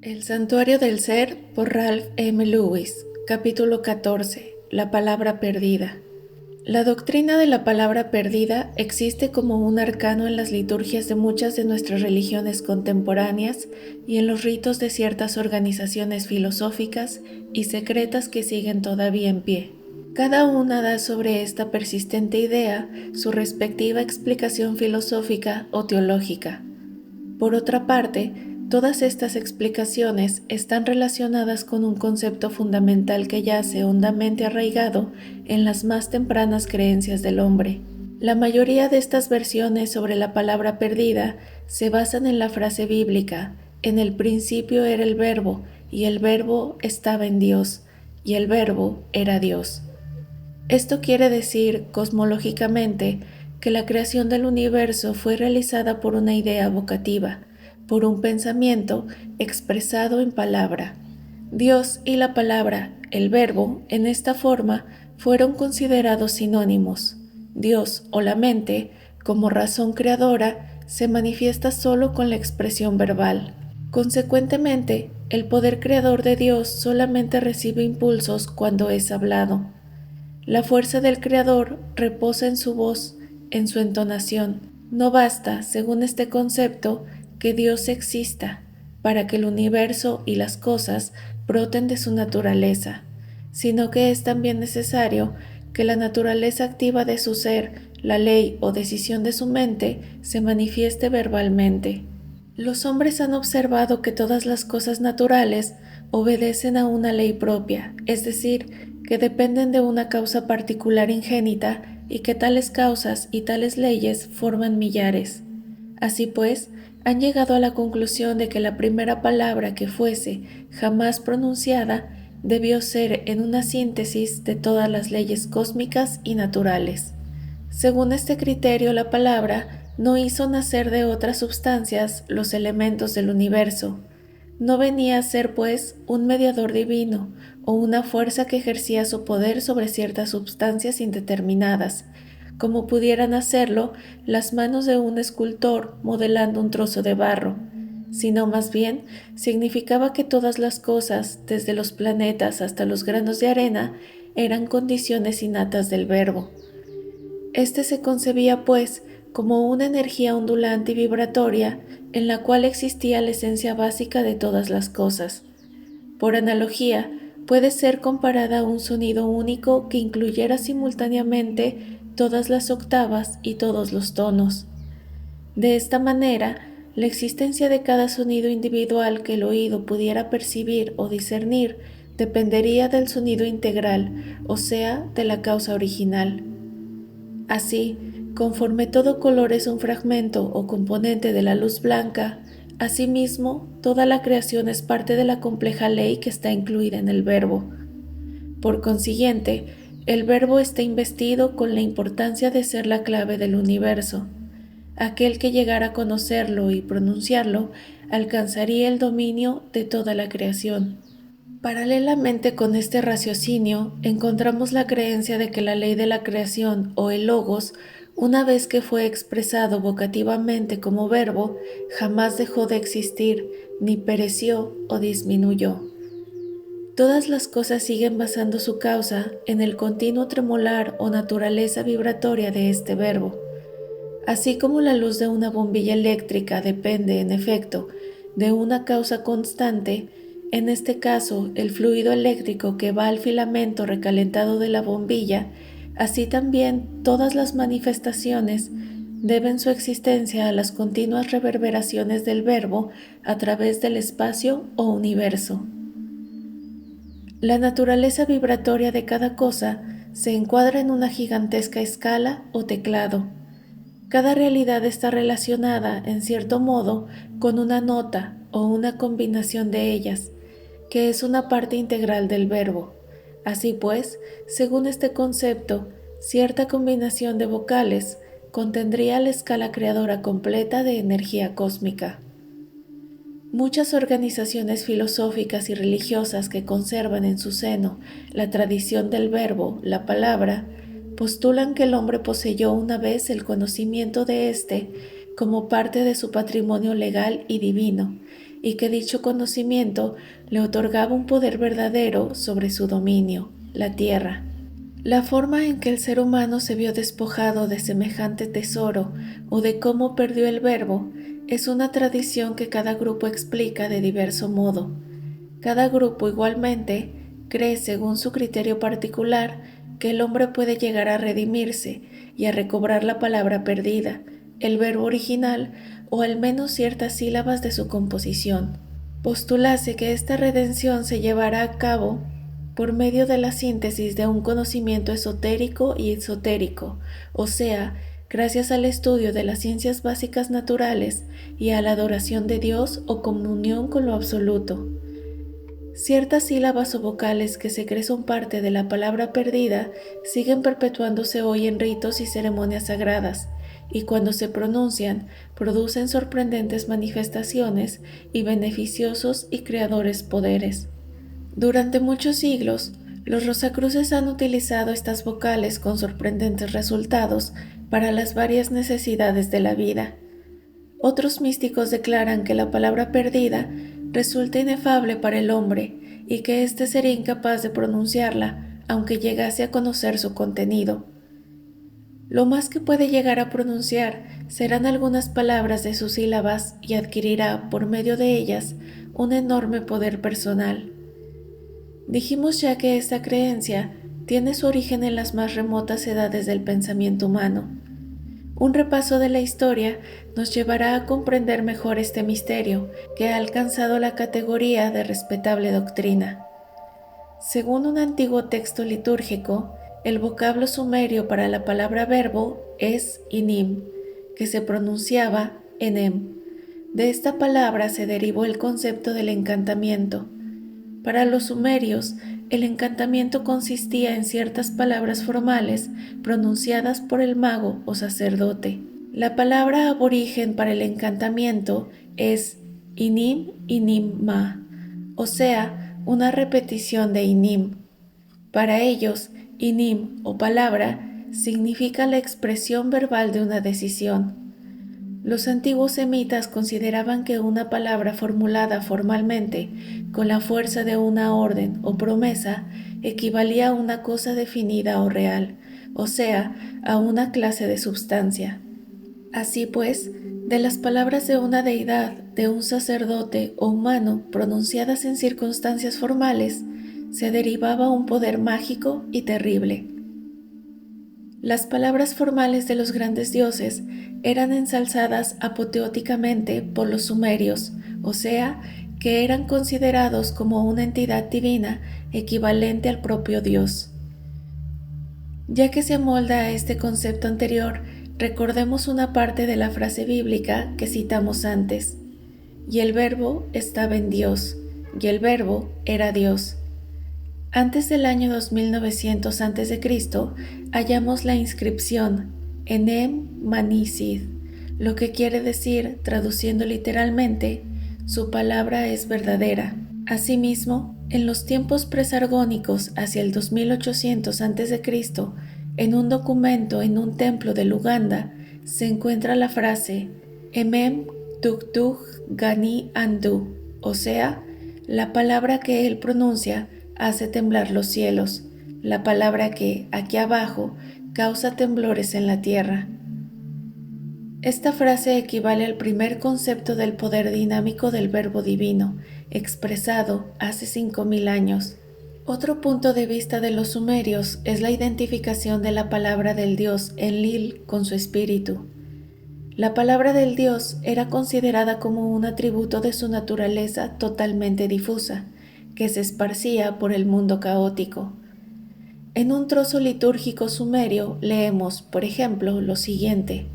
El Santuario del Ser por Ralph M. Lewis, capítulo 14. La palabra perdida. La doctrina de la palabra perdida existe como un arcano en las liturgias de muchas de nuestras religiones contemporáneas y en los ritos de ciertas organizaciones filosóficas y secretas que siguen todavía en pie. Cada una da sobre esta persistente idea su respectiva explicación filosófica o teológica. Por otra parte, todas estas explicaciones están relacionadas con un concepto fundamental que yace hondamente arraigado en las más tempranas creencias del hombre. La mayoría de estas versiones sobre la palabra perdida se basan en la frase bíblica: en el principio era el Verbo, y el Verbo estaba en Dios, y el Verbo era Dios. Esto quiere decir, cosmológicamente, que la creación del universo fue realizada por una idea vocativa, por un pensamiento expresado en palabra. Dios y la palabra, el verbo, en esta forma, fueron considerados sinónimos. Dios o la mente, como razón creadora, se manifiesta solo con la expresión verbal. Consecuentemente, el poder creador de Dios solamente recibe impulsos cuando es hablado. La fuerza del Creador reposa en su voz, en su entonación. No basta, según este concepto, que Dios exista para que el universo y las cosas broten de su naturaleza, sino que es también necesario que la naturaleza activa de su ser, la ley o decisión de su mente, se manifieste verbalmente. Los hombres han observado que todas las cosas naturales obedecen a una ley propia, es decir, que dependen de una causa particular ingénita y que tales causas y tales leyes forman millares. Así pues, han llegado a la conclusión de que la primera palabra que fuese jamás pronunciada debió ser en una síntesis de todas las leyes cósmicas y naturales. Según este criterio, la palabra no hizo nacer de otras sustancias los elementos del universo. No venía a ser, pues, un mediador divino o una fuerza que ejercía su poder sobre ciertas sustancias indeterminadas, como pudieran hacerlo las manos de un escultor modelando un trozo de barro, sino más bien significaba que todas las cosas, desde los planetas hasta los granos de arena, eran condiciones innatas del Verbo. Este se concebía, pues, como una energía ondulante y vibratoria en la cual existía la esencia básica de todas las cosas. Por analogía, puede ser comparada a un sonido único que incluyera simultáneamente todas las octavas y todos los tonos. De esta manera, la existencia de cada sonido individual que el oído pudiera percibir o discernir dependería del sonido integral, o sea, de la causa original. Así, conforme todo color es un fragmento o componente de la luz blanca, asimismo, toda la creación es parte de la compleja ley que está incluida en el Verbo. Por consiguiente, el Verbo está investido con la importancia de ser la clave del universo. Aquel que llegara a conocerlo y pronunciarlo alcanzaría el dominio de toda la creación. Paralelamente con este raciocinio, encontramos la creencia de que la ley de la creación o el logos, una vez que fue expresado vocativamente como verbo, jamás dejó de existir, ni pereció o disminuyó. Todas las cosas siguen basando su causa en el continuo tremolar o naturaleza vibratoria de este verbo. Así como la luz de una bombilla eléctrica depende, en efecto, de una causa constante, en este caso el fluido eléctrico que va al filamento recalentado de la bombilla, así también todas las manifestaciones deben su existencia a las continuas reverberaciones del verbo a través del espacio o universo. La naturaleza vibratoria de cada cosa se encuadra en una gigantesca escala o teclado. Cada realidad está relacionada, en cierto modo, con una nota o una combinación de ellas, que es una parte integral del verbo. Así pues, según este concepto, cierta combinación de vocales contendría la escala creadora completa de energía cósmica. Muchas organizaciones filosóficas y religiosas que conservan en su seno la tradición del verbo, la palabra, postulan que el hombre poseyó una vez el conocimiento de éste como parte de su patrimonio legal y divino, y que dicho conocimiento le otorgaba un poder verdadero sobre su dominio, la tierra. La forma en que el ser humano se vio despojado de semejante tesoro o de cómo perdió el verbo es una tradición que cada grupo explica de diverso modo. Cada grupo igualmente cree según su criterio particular que el hombre puede llegar a redimirse y a recobrar la palabra perdida, el verbo original o al menos ciertas sílabas de su composición. Postulase que esta redención se llevará a cabo por medio de la síntesis de un conocimiento esotérico y exotérico, o sea, gracias al estudio de las ciencias básicas naturales y a la adoración de Dios o comunión con lo absoluto. Ciertas sílabas o vocales que se cree son parte de la palabra perdida siguen perpetuándose hoy en ritos y ceremonias sagradas, y cuando se pronuncian, producen sorprendentes manifestaciones y beneficiosos y creadores poderes. Durante muchos siglos, los Rosacruces han utilizado estas vocales con sorprendentes resultados para las varias necesidades de la vida. Otros místicos declaran que la palabra perdida resulta inefable para el hombre y que éste sería incapaz de pronunciarla, aunque llegase a conocer su contenido. Lo más que puede llegar a pronunciar serán algunas palabras de sus sílabas y adquirirá, por medio de ellas, un enorme poder personal. Dijimos ya que esta creencia tiene su origen en las más remotas edades del pensamiento humano. Un repaso de la historia nos llevará a comprender mejor este misterio que ha alcanzado la categoría de respetable doctrina. Según un antiguo texto litúrgico, el vocablo sumerio para la palabra verbo es inim, que se pronunciaba enem. De esta palabra se derivó el concepto del encantamiento. Para los sumerios, el encantamiento consistía en ciertas palabras formales pronunciadas por el mago o sacerdote. La palabra aborigen para el encantamiento es inim inim ma, o sea, una repetición de inim. Para ellos, inim o palabra significa la expresión verbal de una decisión. Los antiguos semitas consideraban que una palabra formulada formalmente con la fuerza de una orden o promesa equivalía a una cosa definida o real, o sea, a una clase de substancia. Así pues, de las palabras de una deidad, de un sacerdote o humano pronunciadas en circunstancias formales, se derivaba un poder mágico y terrible. Las palabras formales de los grandes dioses eran ensalzadas apoteóticamente por los sumerios, o sea, que eran considerados como una entidad divina equivalente al propio Dios. Ya que se amolda a este concepto anterior, recordemos una parte de la frase bíblica que citamos antes. Y el verbo estaba en Dios, y el verbo era Dios. Antes del año 2900 a.C., hallamos la inscripción Enem Mani Sid, lo que quiere decir, traduciendo literalmente, su palabra es verdadera. Asimismo, en los tiempos presargónicos hacia el 2800 a.C., en un documento en un templo de Uganda, se encuentra la frase Emem Tuk Gani Andu, o sea, la palabra que él pronuncia hace temblar los cielos, la palabra que, aquí abajo, causa temblores en la tierra. Esta frase equivale al primer concepto del poder dinámico del verbo divino, expresado hace 5000 años. Otro punto de vista de los sumerios es la identificación de la palabra del dios Enlil con su espíritu. La palabra del dios era considerada como un atributo de su naturaleza totalmente difusa, que se esparcía por el mundo caótico. En un trozo litúrgico sumerio leemos, por ejemplo, lo siguiente: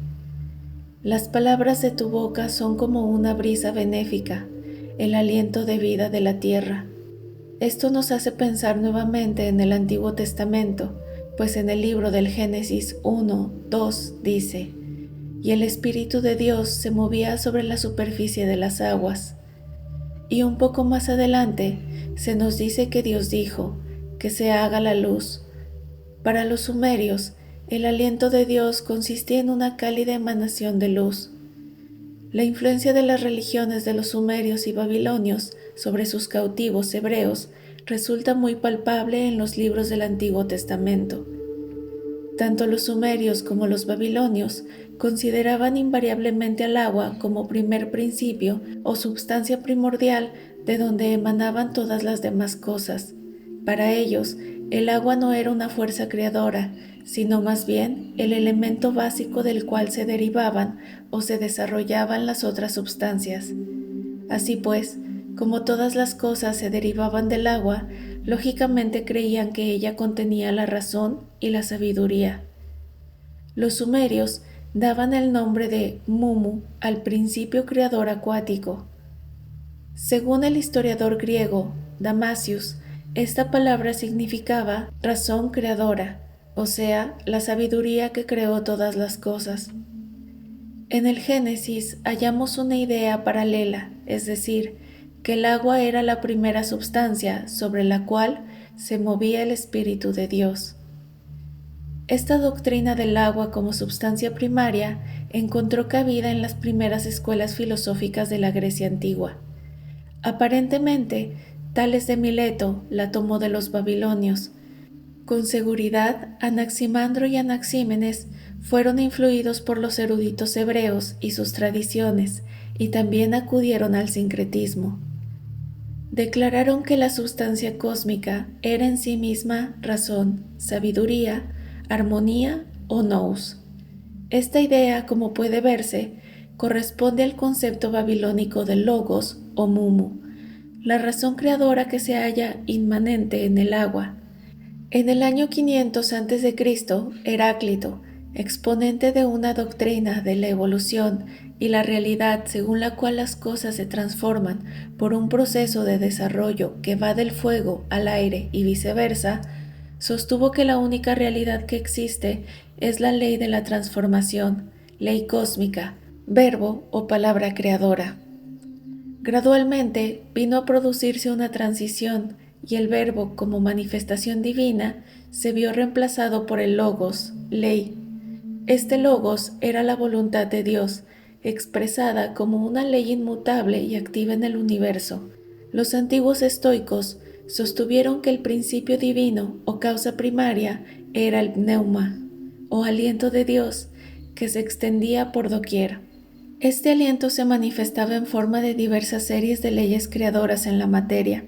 las palabras de tu boca son como una brisa benéfica, el aliento de vida de la tierra. Esto nos hace pensar nuevamente en el Antiguo Testamento, pues en el libro del Génesis 1:2 dice: y el Espíritu de Dios se movía sobre la superficie de las aguas. Y un poco más adelante se nos dice que Dios dijo, que se haga la luz. Para los sumerios, el aliento de Dios consistía en una cálida emanación de luz. La influencia de las religiones de los sumerios y babilonios sobre sus cautivos hebreos resulta muy palpable en los libros del Antiguo Testamento. Tanto los sumerios como los babilonios consideraban invariablemente al agua como primer principio o substancia primordial de donde emanaban todas las demás cosas. Para ellos, el agua no era una fuerza creadora, sino más bien el elemento básico del cual se derivaban o se desarrollaban las otras substancias. Así pues, como todas las cosas se derivaban del agua, lógicamente creían que ella contenía la razón y la sabiduría. Los sumerios daban el nombre de Mumu al principio creador acuático. Según el historiador griego Damasius, esta palabra significaba razón creadora, o sea, la sabiduría que creó todas las cosas. En el Génesis hallamos una idea paralela, es decir, que el agua era la primera substancia sobre la cual se movía el Espíritu de Dios. Esta doctrina del agua como substancia primaria encontró cabida en las primeras escuelas filosóficas de la Grecia antigua. Aparentemente, Tales de Mileto la tomó de los babilonios. Con seguridad, Anaximandro y Anaxímenes fueron influidos por los eruditos hebreos y sus tradiciones, y también acudieron al sincretismo. Declararon que la sustancia cósmica era en sí misma razón, sabiduría, armonía o nous. Esta idea, como puede verse, corresponde al concepto babilónico de logos o mumu, la razón creadora que se halla inmanente en el agua. En el año 500 a.C., Heráclito, exponente de una doctrina de la evolución y la realidad según la cual las cosas se transforman por un proceso de desarrollo que va del fuego al aire y viceversa, sostuvo que la única realidad que existe es la ley de la transformación, ley cósmica, verbo o palabra creadora. Gradualmente vino a producirse una transición y el verbo como manifestación divina se vio reemplazado por el logos, ley. Este logos era la voluntad de Dios, expresada como una ley inmutable y activa en el universo. Los antiguos estoicos sostuvieron que el principio divino o causa primaria era el pneuma, o aliento de Dios, que se extendía por doquier. Este aliento se manifestaba en forma de diversas series de leyes creadoras en la materia.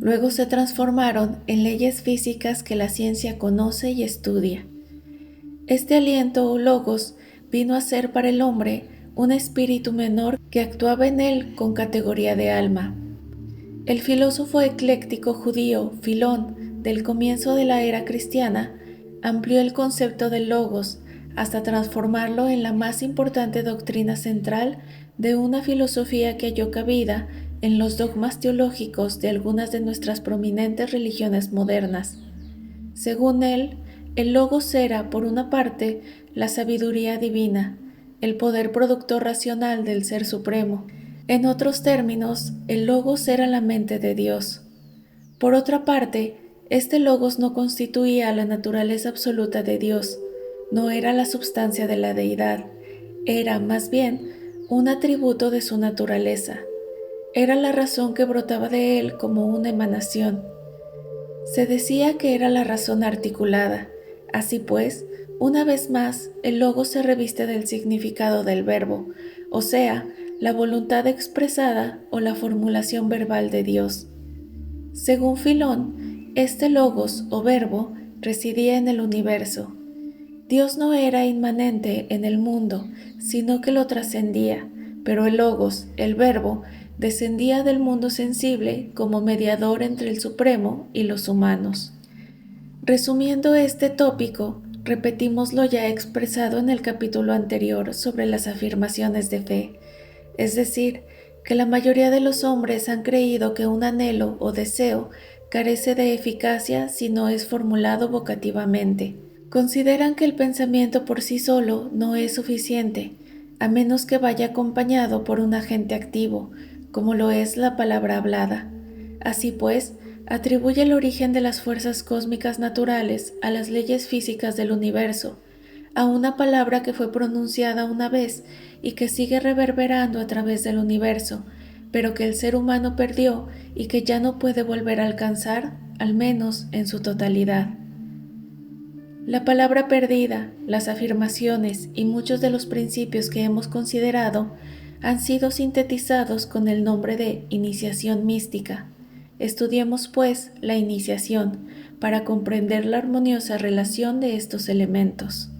Luego se transformaron en leyes físicas que la ciencia conoce y estudia. Este aliento o logos vino a ser para el hombre un espíritu menor que actuaba en él con categoría de alma. El filósofo ecléctico judío Filón, del comienzo de la era cristiana, amplió el concepto del logos hasta transformarlo en la más importante doctrina central de una filosofía que halló cabida en los dogmas teológicos de algunas de nuestras prominentes religiones modernas. Según él, el logos era, por una parte, la sabiduría divina, el poder productor racional del Ser Supremo. En otros términos, el logos era la mente de Dios. Por otra parte, este logos no constituía la naturaleza absoluta de Dios, no era la substancia de la deidad, era, más bien, un atributo de su naturaleza. Era la razón que brotaba de él como una emanación. Se decía que era la razón articulada. Así pues, una vez más, el logos se reviste del significado del verbo, o sea, la voluntad expresada o la formulación verbal de Dios. Según Filón, este logos o verbo residía en el universo. Dios no era inmanente en el mundo, sino que lo trascendía, pero el logos, el verbo, descendía del mundo sensible como mediador entre el Supremo y los humanos. Resumiendo este tópico, repetimos lo ya expresado en el capítulo anterior sobre las afirmaciones de fe, es decir, que la mayoría de los hombres han creído que un anhelo o deseo carece de eficacia si no es formulado vocativamente. Consideran que el pensamiento por sí solo no es suficiente, a menos que vaya acompañado por un agente activo, como lo es la palabra hablada. Así pues, atribuye el origen de las fuerzas cósmicas naturales a las leyes físicas del universo, a una palabra que fue pronunciada una vez y que sigue reverberando a través del universo, pero que el ser humano perdió y que ya no puede volver a alcanzar, al menos en su totalidad. La palabra perdida, las afirmaciones y muchos de los principios que hemos considerado han sido sintetizados con el nombre de iniciación mística. Estudiemos, pues, la iniciación para comprender la armoniosa relación de estos elementos.